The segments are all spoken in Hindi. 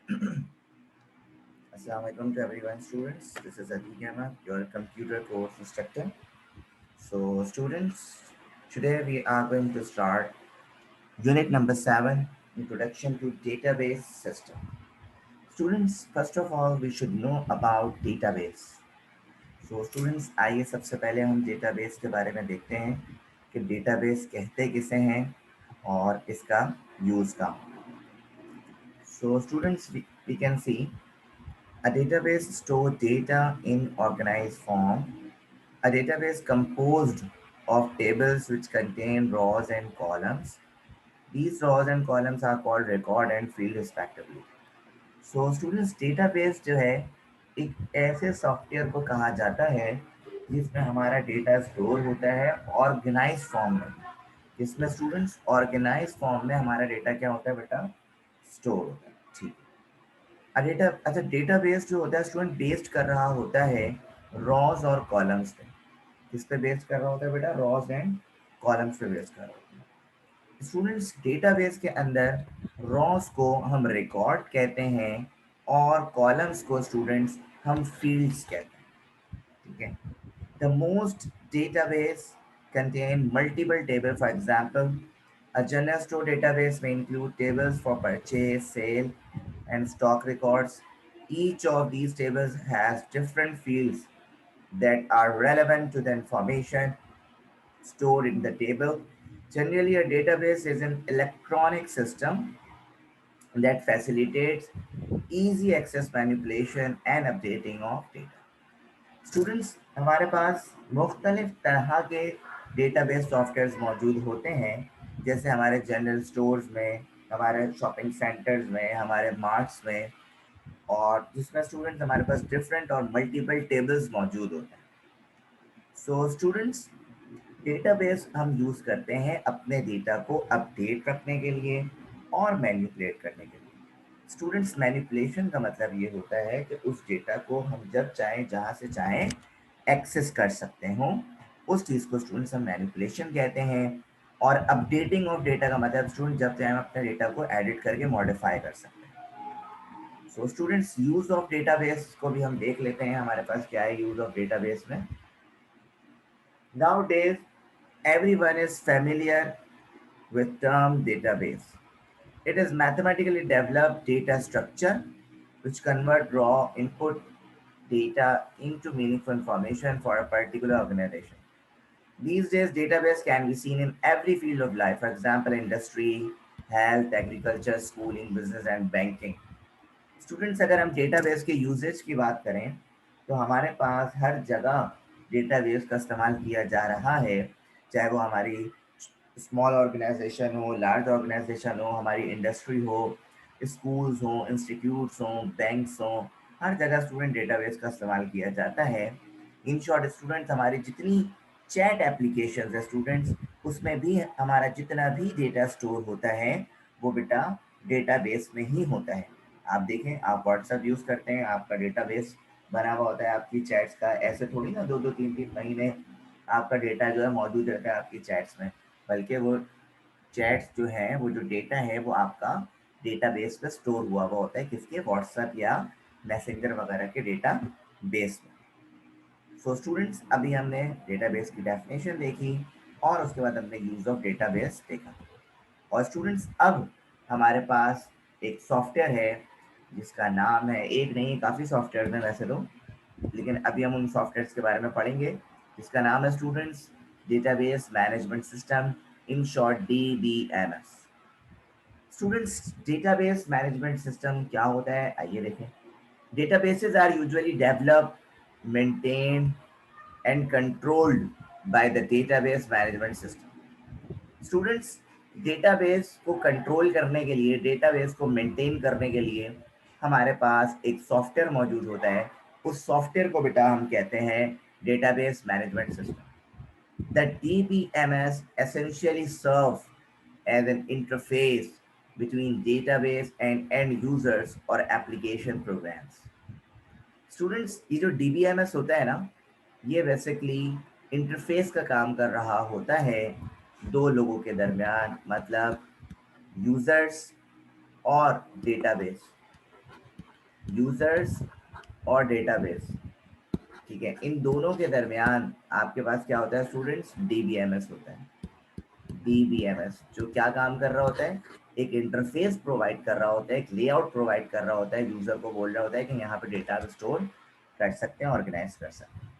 Assalamualaikum to everyone, students. This is Adi Ahmed, your computer course instructor. So, students, today we are going to start unit number 7, Introduction to Database System. Students, first of all, we should know about database. So, students, आइए सबसे पहले हम database के बारे में देखते हैं कि database कहते किसे हैं और इसका यूज़ का। So, students, we can see a database stores data in organized form. A database composed of tables which contain rows and columns. These rows and columns are called record and field respectively. So students database जो है एक ऐसे सॉफ्टवेयर को कहा जाता है जिसमें हमारा डेटा स्टोर होता है ऑर्गेनाइज फॉर्म में, जिसमें स्टूडेंट्स ऑर्गेनाइज फॉर्म में हमारा डेटा क्या होता है बेटा, स्टोर होता है। ठीक है। डेटा अच्छा डेटाबेस जो होता है स्टूडेंट बेस्ड कर रहा होता है रॉज और कॉलम्स पे। किस पे बेस्ड कर रहा होता है बेटा, रॉज एंड कॉलम्स पे बेस्ड कर रहा होता है। स्टूडेंट्स डेटाबेस के अंदर रॉज को हम रिकॉर्ड कहते हैं और कॉलम्स को स्टूडेंट्स हम फील्ड्स कहते हैं। ठीक है। The most database contain multiple tables. For example, a general store database may include tables for purchase, sale, and stock records. Each of these tables has different fields that are relevant to the information stored in the table. Generally, a database is an electronic system that facilitates easy access, manipulation, and updating of data. Students, हमारे पास मुख्तलिफ तरह के डेटाबेस सॉफ्टवेयर्स मौजूद होते हैं, जैसे हमारे जनरल स्टोर्स में, हमारे शॉपिंग सेंटर्स में, हमारे मार्ट्स में, और जिसमें स्टूडेंट्स हमारे पास डिफरेंट और मल्टीपल टेबल्स मौजूद होते हैं। सो स्टूडेंट्स, डेटाबेस हम यूज़ करते हैं अपने डेटा को अपडेट रखने के लिए और मैनिपुलेट करने के लिए। स्टूडेंट्स, मैनिपुलेशन का मतलब ये होता है कि उस डेटा को हम जब चाहें जहाँ से चाहें एक्सेस कर सकते हों, उस चीज़ को स्टूडेंट्स हम मैनिपुलेशन कहते हैं। और अपडेटिंग ऑफ डेटा का मतलब स्टूडेंट जब चाहें हम अपने डेटा को एडिट करके मॉडिफाई कर सकते हैं। So students, use of database को भी हम देख लेते हैं, हमारे पास क्या है यूज़ ऑफ डेटाबेस में। Nowadays, everyone is familiar with term database. It is mathematically developed data structure which convert raw input data into meaningful information for a particular organization. These days, database can be seen in every field of life. For example, industry, health, agriculture, schooling, business and banking. Students, अगर हम डेटाबेस के यूजेज की बात करें तो हमारे पास हर जगह डेटाबेस का इस्तेमाल किया जा रहा है, चाहे वो हमारी स्मॉल ऑर्गेनाइजेशन हो, लार्ज ऑर्गेनाइजेशन हो, हमारी इंडस्ट्री हो, स्कूल्स हो, इंस्टीट्यूट्स हो, बैंक्स हो, हर जगह स्टूडेंट डेटाबेस का इस्तेमाल किया जाता है। इन शॉर्ट स्टूडेंट्स, हमारी जितनी चैट एप्लीकेशन है स्टूडेंट्स, उसमें भी हमारा जितना भी डेटा स्टोर होता है वो बेटा डेटाबेस में ही होता है। आप देखें, आप व्हाट्सएप यूज़ करते हैं, आपका डेटाबेस बना हुआ होता है आपकी चैट्स का। ऐसे थोड़ी ना दो दो तीन तीन महीने आपका डेटा जो है मौजूद रहता है आपकी चैट्स में, बल्कि वो चैट्स जो हैं, वो जो डेटा है वो आपका डेटाबेस पे स्टोर हुआ हुआ होता है, किसके, व्हाट्सएप या मैसेंजर वगैरह के डेटा बेस में। सो स्टूडेंट्स, अभी हमने डेटाबेस की डेफिनेशन देखी और उसके बाद हमने यूज़ ऑफ डेटाबेस देखा। और स्टूडेंट्स, अब हमारे पास एक सॉफ्टवेयर है जिसका नाम है, एक नहीं काफ़ी सॉफ्टवेयर में वैसे तो, लेकिन अभी हम उन सॉफ्टवेयर्स के बारे में पढ़ेंगे, जिसका नाम है students database management system, in short DBMS। Students, database management system क्या होता है आइए देखें। Databases are usually developed, maintained and controlled by the database management system. Students, database को कंट्रोल करने के लिए, डेटाबेस को मेंटेन करने के लिए हमारे पास एक सॉफ्टवेयर मौजूद होता है। उस सॉफ्टवेयर को बेटा हम कहते हैं database management system. The DBMS essentially serve as an interface between database and end users or application programs. Students, ये जो DBMS होता है ना, ये बेसिकली इंटरफेस का काम कर रहा होता है दो लोगों के दरमियान, मतलब यूजर्स और डेटाबेस। यूजर्स और डेटाबेस, ठीक है, इन दोनों के दरमियान आपके पास क्या होता है स्टूडेंट्स, डीबीएमएस होता है। डीबीएमएस जो क्या काम कर रहा होता है, एक इंटरफेस प्रोवाइड कर रहा होता है, एक लेआउट प्रोवाइड कर रहा होता है, यूजर को बोल रहा होता है कि यहाँ पे डेटा स्टोर कर सकते हैं, ऑर्गेनाइज कर सकते हैं।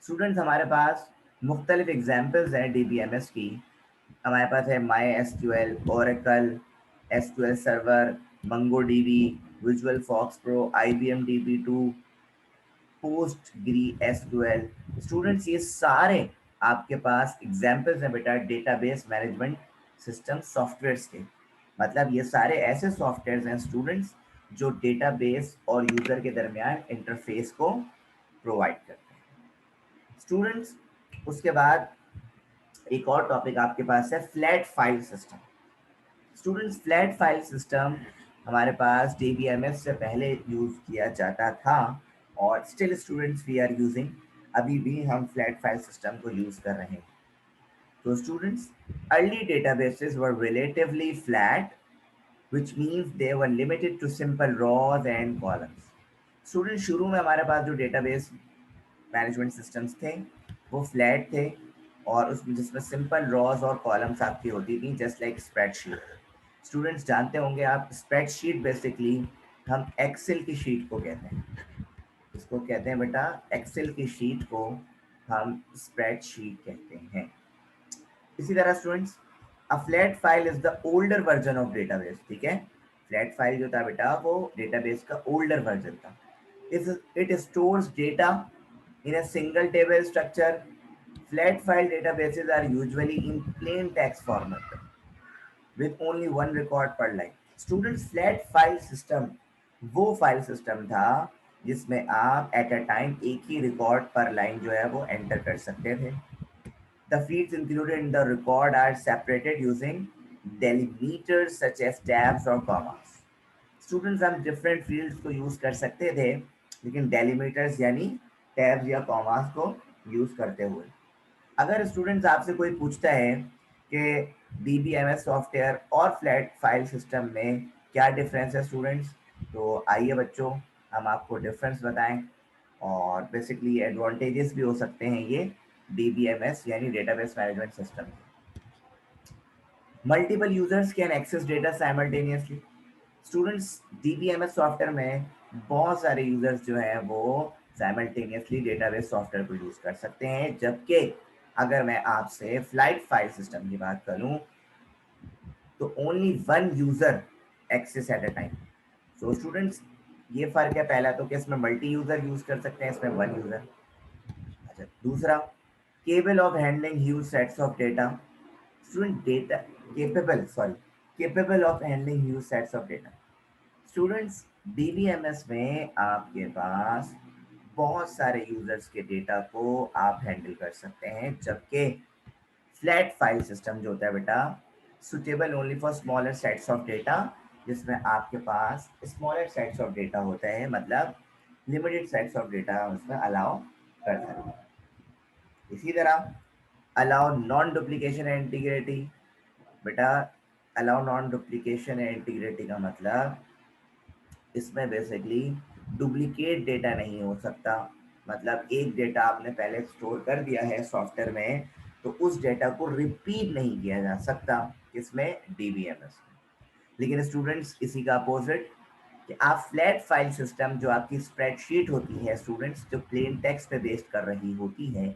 स्टूडेंट्स हमारे पास मुख्तलिफ एग्जाम्पल्स हैं डीबीएमएस की। हमारे पास है My S Q L, Oracle S Q L server, Mongo D B, Visual Fox Pro, I B M D B two, Postgre S Q L. Students ये सारे आपके पास एग्जाम्पल्स हैं बेटा डेटाबेस मैनेजमेंट सिस्टम सॉफ्टवेयर्स के। मतलब ये सारे ऐसे सॉफ्टवेयर्स हैं स्टूडेंट्स जो डेटाबेस और यूजर के दरमियान इंटरफेस को प्रोवाइड करते हैं स्टूडेंट्स। उसके बाद एक और टॉपिक आपके पास है flat file system. Students flat file system हमारे पास डीबीएमएस से पहले यूज किया जाता था और still students we are using, अभी भी हम फ्लैट फाइल सिस्टम को यूज कर रहे हैं। तो students early databases were relatively flat, which means they were limited to simple rows and columns. Student शुरू में हमारे पास जो डेटाबेस मैनेजमेंट सिस्टम्स थे वो फ्लैट थे और उसमें जिसमें सिंपल रॉज और कॉलम्स आपकी होती थी जस्ट लाइक स्प्रेडशीट। स्टूडेंट्स जानते होंगे आप स्प्रेडशीट बेसिकली हम एक्सेल की शीट को कहते हैं, इसको कहते हैं बेटा एक्सेल की शीट को हम स्प्रेडशीट कहते हैं। इसी तरह students a flat file is the older version of database, ठीक है, फ्लैट फाइल जो था बेटा वो डेटाबेस का ओल्डर वर्जन था। It stores data in a single table structure. Flat file databases are usually in plain text format with only one record per line. Students, flat file system वो फाइल सिस्टम था जिसमें आप एट अ टाइम एक ही रिकॉर्ड पर लाइन जो है वो एंटर कर सकते थे। The fields included in the record are separated using delimiters such as tabs or commas. Students हम डिफरेंट फील्ड्स को यूज कर सकते थे लेकिन डेलीमीटर्स यानी टैब्स या कॉमास को यूज करते हुए। अगर स्टूडेंट्स आपसे कोई पूछता है कि डीबीएमएस सॉफ्टवेयर और फ्लैट फाइल सिस्टम में क्या डिफरेंस है स्टूडेंट्स, तो आइए बच्चों हम आपको डिफरेंस बताएं और बेसिकली एडवांटेजेस भी हो सकते हैं ये डीबीएमएस यानी डेटाबेस मैनेजमेंट सिस्टम के। Multiple users can access data simultaneously. Students DBMS software में बहुत सारे यूजर्स जो हैं वो साइमल्टेनियसली डेटाबेस सॉफ्टवेयर को यूज कर सकते हैं, जबकि अगर मैं आपसे फ्लाइट फाइल सिस्टम की बात करूं तो only one user access at a time. So students ये फर्क है पहला तो कि इसमें मल्टी यूजर यूज कर सकते हैं, इसमें वन यूजर। अच्छा दूसरा cable of handling huge sets of data. Student data capable of handling huge sets of data. Students DBMS में आपके पास बहुत सारे यूजर्स के डेटा को आप हैंडल कर सकते हैं, जबकि फ्लैट फाइल सिस्टम जो होता है बेटा suitable only for smaller sets of data, जिसमें आपके पास स्मॉलर सेट्स ऑफ डेटा होता है, मतलब लिमिटेड सेट्स ऑफ डेटा उसमें अलाउ कर सकते हैं। इसी तरह allow non duplication and integrity. बेटा allow non duplication and integrity का मतलब इसमें बेसिकली डुप्लीकेट डेटा नहीं हो सकता। मतलब एक डेटा आपने पहले स्टोर कर दिया है सॉफ्टवेयर में तो उस डेटा को रिपीट नहीं किया जा सकता इसमें डीबीएमएस में। लेकिन स्टूडेंट्स इसी का अपोजिट कि आप फ्लैट फाइल सिस्टम जो आपकी स्प्रेडशीट होती है स्टूडेंट्स जो प्लेन टेक्स्ट पे बेस्ड कर रही होती है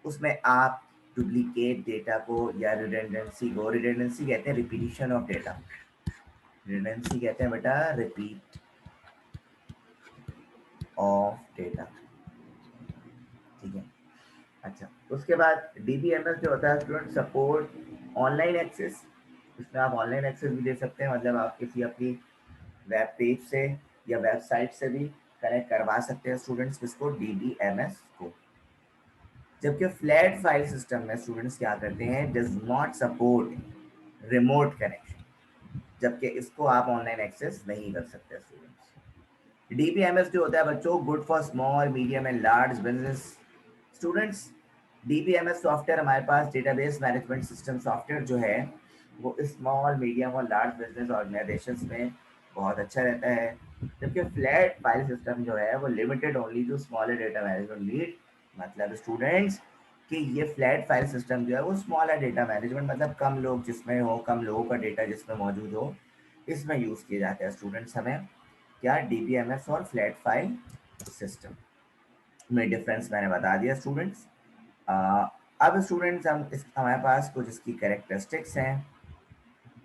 उसमें आप डुप्लीकेट डेटा को या रिडेंडेंसी को, रिडेंडेंसी कहते हैं रिपीटिशन ऑफ डेटा, रिडेंडेंसी कहते हैं बेटा रिपीट ऑफ डेटा, ठीक है। अच्छा उसके बाद डीबीएमएस जो होता है स्टूडेंट सपोर्ट ऑनलाइन एक्सेस। इसमें आप ऑनलाइन एक्सेस भी दे सकते हैं, मतलब आप किसी अपनी वेब पेज से या वेबसाइट से भी कनेक्ट करवा सकते हैं स्टूडेंट्स किसको, डीबीएमएस को। जबकि फ्लैट फाइल सिस्टम में स्टूडेंट्स क्या करते हैं, does not support remote connection, जबकि इसको आप ऑनलाइन एक्सेस नहीं कर सकते स्टूडेंट्स। डीबीएमएस जो होता है बच्चों good for small medium and large business. Students DBMS software हमारे पास डेटाबेस मैनेजमेंट सिस्टम सॉफ्टवेयर जो है वो स्मॉल मीडियम और लार्ज बिजनेस ऑर्गेनाइजेशंस में बहुत अच्छा रहता है। जबकि फ्लैट फाइल सिस्टम जो है वो limited only to smaller data management lead. मतलब स्टूडेंट्स कि ये फ्लैट फाइल सिस्टम जो है वो स्मॉलर डेटा मैनेजमेंट मतलब कम लोग जिसमें हो, कम लोगों का डेटा जिसमें मौजूद हो, इसमें यूज़ किए जाते हैं स्टूडेंट्स। हमें क्या डीबीएमएस और फ्लैट फाइल सिस्टम में डिफरेंस मैंने बता दिया स्टूडेंट्स। अब स्टूडेंट्स हम इस हमारे पास कुछ इसकी कैरेक्टरिस्टिक्स हैं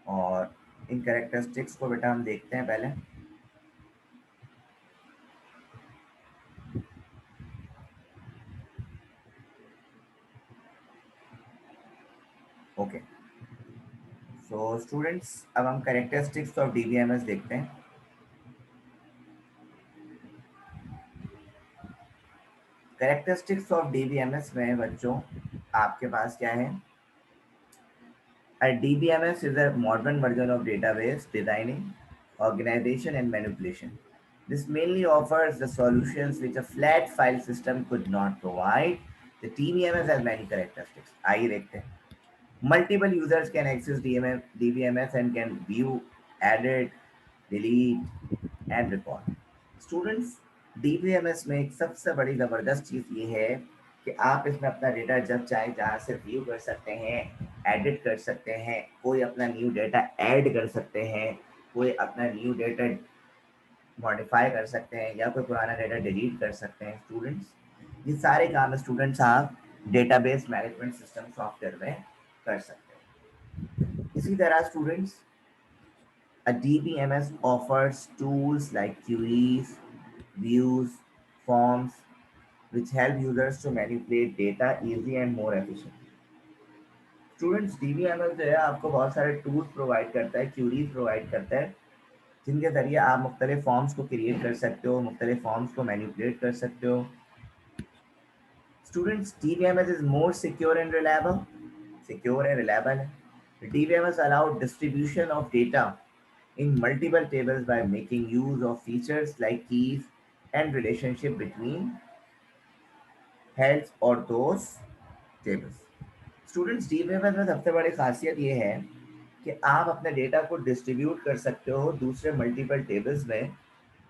और इन कैरेक्टरिस्टिक्स को बेटा हम देखते हैं पहले। ओके, सो स्टूडेंट्स अब हम कैरेक्टरिस्टिक्स ऑफ डीबीएमएस देखते हैं। कैरेक्टरिस्टिक्स ऑफ डीबीएमएस में बच्चों आपके पास क्या है? A DBMS is a modern version of database designing, organization, and manipulation. This mainly offers the solutions which a flat file system could not provide. The DBMS has many characteristics. आइए देखते हैं। Multiple users can access DBMS and can view, edit, delete, and record. Students, DBMS में एक सबसे बड़ी ज़बरदस्त चीज़ ये है कि आप इसमें अपना डेटा जब चाहे जहाँ से व्यू कर सकते हैं, एडिट कर सकते हैं, कोई अपना न्यू डेटा ऐड कर सकते हैं, कोई अपना न्यू डेटा मॉडिफाई कर सकते हैं या कोई पुराना डेटा डिलीट कर सकते हैं। स्टूडेंट्स, ये सारे काम स्टूडेंट्स आप डेटाबेस मैनेजमेंट सिस्टम सॉफ्टवेयर में कर सकते हैं। इसी तरह students, a DBMS offers tools like queries, views, forms, which help users to manipulate data easy and more efficiently. Students, DBMS जो है आपको बहुत सारे टूल्स प्रोवाइड करता है, क्यूरीज प्रोवाइड करता है, जिनके जरिए आप मुख्तलिफ फॉर्म्स को क्रिएट कर सकते हो, मुख्तलिफ फॉर्म्स को मैनिपुलेट कर सकते हो। Students, DBMS is more secure and reliable, secure and reliable है। DBMS allow distribution of data in multiple tables by making use of features like keys and relationship between heads or those tables. Students, DBMS में सबसे बड़ी खासियत ये है कि आप अपने डेटा को डिस्ट्रीब्यूट कर सकते हो दूसरे मल्टीपल टेबल्स में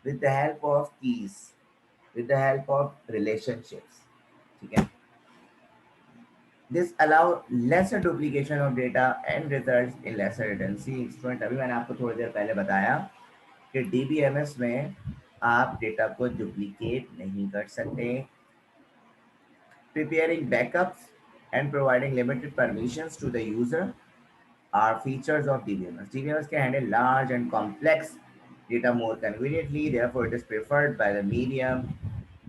with the help of keys, with the help of relationships. ठीक है, this allow lesser duplication of data and result in lesser redundancy. Student, अभी मैंने आपको थोड़ी देर पहले बताया कि डीबीएमएस में आप डेटा को डुप्लीकेट नहीं कर सकते। Preparing backups and providing limited permissions to the user are features of DBMS. DBMS can handle large and complex data more conveniently, therefore it is preferred by the medium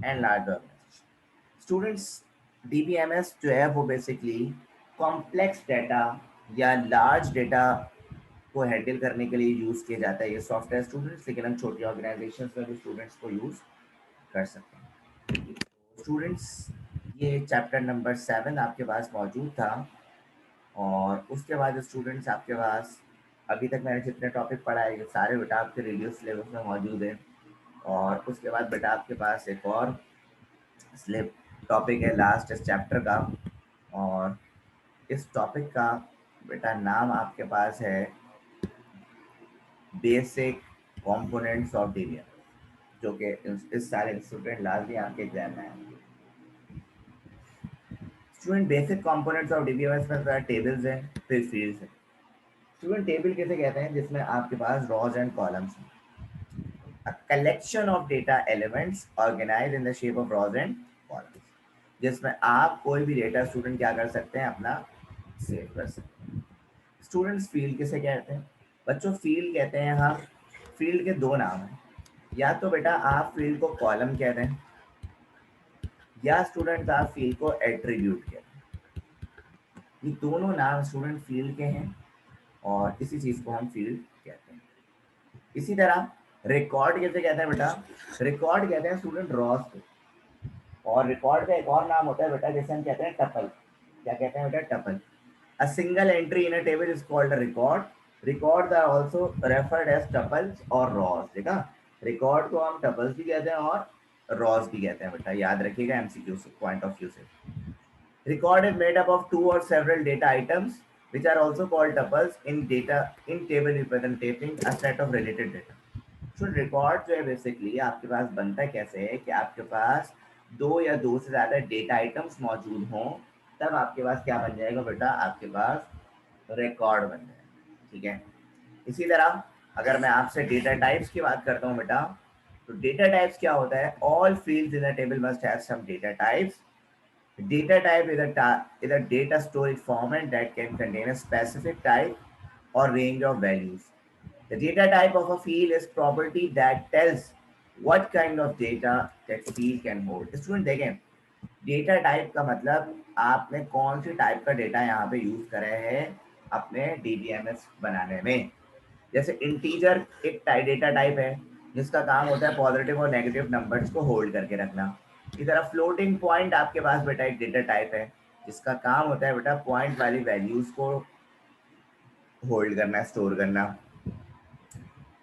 and large organizations. Students, DBMS जो है वो बेसिकली कॉम्प्लेक्स डाटा या लार्ज डाटा को हैंडल करने के लिए यूज़ किया जाता है ये सॉफ्टवेयर स्टूडेंट्स, लेकिन हम छोटी ऑर्गेनाइजेशन में भी स्टूडेंट्स को यूज़ कर सकते हैं। स्टूडेंट्स, ये चैप्टर नंबर 7 आपके पास मौजूद था और उसके बाद स्टूडेंट्स आपके पास अभी तक मैंने जितने टॉपिक पढ़ाए ये सारे बेटा आपके रेडियो सिलेबस में मौजूद हैं। और उसके बाद बेटा आपके पास एक और स्लिप टॉपिक है लास्ट इस चैप्टर का, और इस टॉपिक का बेटा नाम आपके पास है बेसिक कंपोनेंट्स ऑफ डीबीएमएस, जो कि इस सारे स्टूडेंट लाजमी आपके एग्जाम में आएंगे। Student, basic components of DBMS में टेबल्स हैं, फिर फील्ड्स हैं। स्टूडेंट, टेबल किसे कहते हैं? जिसमें आपके पास रॉज एंड कॉलम्स हैं। A collection of data elements organized in the shape of rows and columns, जिसमें आप कोई भी डेटा स्टूडेंट क्या कर सकते हैं, अपना सेव कर सकते हैं। स्टूडेंट्स, फील्ड किसे कहते हैं? बच्चों, फील्ड कहते हैं, हाँ, फील्ड के दो नाम हैं। या तो बेटा आप फील्ड को कॉलम कहते हैं या स्टूडेंट्स आप फील्ड को एट्रीब्यूट कहते हैं। ये दोनों नाम स्टूडेंट फील्ड के हैं और इसी चीज़ को हम फील्ड कहते हैं। इसी तरह रिकॉर्ड कैसे कहते हैं बेटा? रिकॉर्ड कहते हैं स्टूडेंट रॉस को, और रिकॉर्ड का एक और नाम होता है बेटा जिसे हम कहते हैं टपल। क्या कहते हैं बेटा? Tuple. A single entry in a table is called a record. Records are also referred as tuples और रॉस। देखा, रिकॉर्ड को हम टपल्स भी कहते हैं और रॉस भी कहते हैं बेटा, याद रखिएगा एमसीक्यू पॉइंट ऑफ व्यू से। Record is made up of two or several data items which are also called tuples in table representing a set of related data. तो रिकॉर्ड जो है बेसिकली आपके पास बनता कैसे है कि आपके पास दो या दो से ज़्यादा डेटा आइटम्स मौजूद हों, तब आपके पास क्या बन जाएगा बेटा, आपके पास रिकॉर्ड बन जाएगा। ठीक है। इसी तरह अगर मैं आपसे डेटा टाइप्स की बात करता हूँ बेटा, तो डेटा टाइप्स क्या होता है? All fields in a table must have some data types. Data type is a data storage format that can contain a specific type or range of values. The data type of a field is property that tells what kind of data that field can hold. Student देखें, डेटा टाइप का मतलब आपने कौन सी टाइप का डेटा यहाँ पे यूज करे है अपने डीबीएमएस बनाने में। जैसे इंटीजर एक डेटा टाइप है जिसका काम होता है पॉजिटिव और नेगेटिव नंबर्स को होल्ड करके रखना। इसी तरह फ्लोटिंग पॉइंट आपके पास बेटा एक डेटा टाइप है जिसका काम होता है बेटा पॉइंट वाली वैल्यूज को होल्ड करना, स्टोर करना।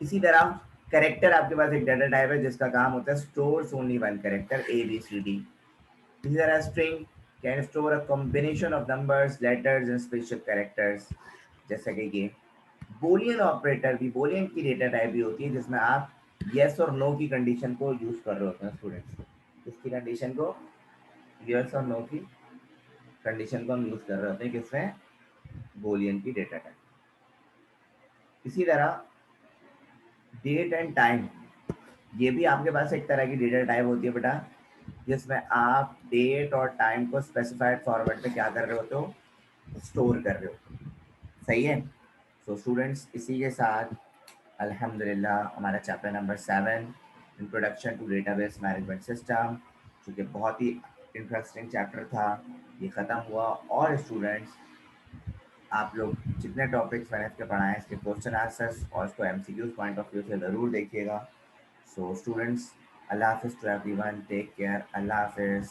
इसी तरह करेक्टर आपके पास एक डेटा टाइप है जिसका काम होता है stores only one character, A B C D. इसी तरह string can store a combination of numbers, letters and special characters. जैसा कि ये बोलियन ऑपरेटर भी बोलियन की डेटा टाइप भी होती है जिसमें आप यस और नो की कंडीशन को यूज कर रहे होते हैं स्टूडेंट्स। इसकी कंडीशन को, यस और नो की कंडीशन को हम यूज कर रहे होते हैं किसमें? बोलियन की डेटा टाइप। इसी तरह डेट एंड टाइम, ये भी आपके पास एक तरह की डेटा टाइप होती है बेटा, जिसमें आप डेट और टाइम को स्पेसिफाइड फॉर्मेट में क्या कर रहे होते हो? स्टोर कर रहे हो। सही है। सो स्टूडेंट्स, इसी के साथ अल्हम्दुलिल्लाह हमारा chapter number 7 introduction to database management system, जो कि बहुत ही इंटरेस्टिंग चैप्टर था, ये ख़त्म हुआ। और स्टूडेंट्स, आप लोग जितने टॉपिक्स मैंने इसके पढ़ाए हैं इसके क्वेश्चन आंसर्स और इसको एमसीक्यूज पॉइंट ऑफ व्यू से ज़रूर देखिएगा। सो स्टूडेंट्स, अल्लाह हाफिज़ टू एवरीवन, टेक केयर, अल्लाह हाफिज़।